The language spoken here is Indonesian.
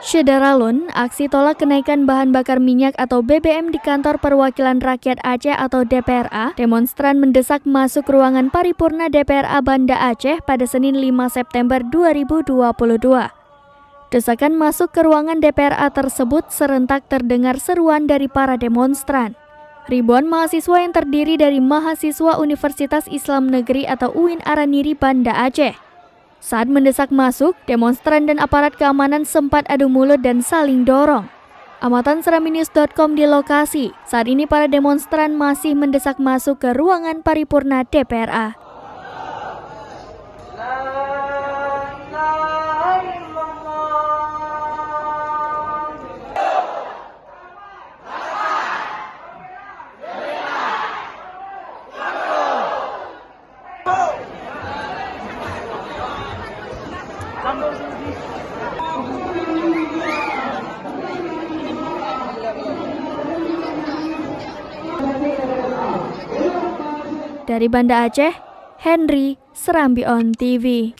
Syederalun, aksi tolak kenaikan bahan bakar minyak atau BBM di kantor Perwakilan Rakyat Aceh atau DPRA, demonstran mendesak masuk ruangan paripurna DPRA Banda Aceh pada Senin 5 September 2022. Desakan masuk ke ruangan DPRA tersebut serentak terdengar seruan dari para demonstran. Ribuan mahasiswa yang terdiri dari mahasiswa Universitas Islam Negeri atau UIN Araniri Banda Aceh. Saat mendesak masuk, demonstran dan aparat keamanan sempat adu mulut dan saling dorong. Amatan seraminews.com di lokasi, saat ini para demonstran masih mendesak masuk ke ruangan paripurna DPRA. Dari Banda Aceh, Henry, Serambi On TV.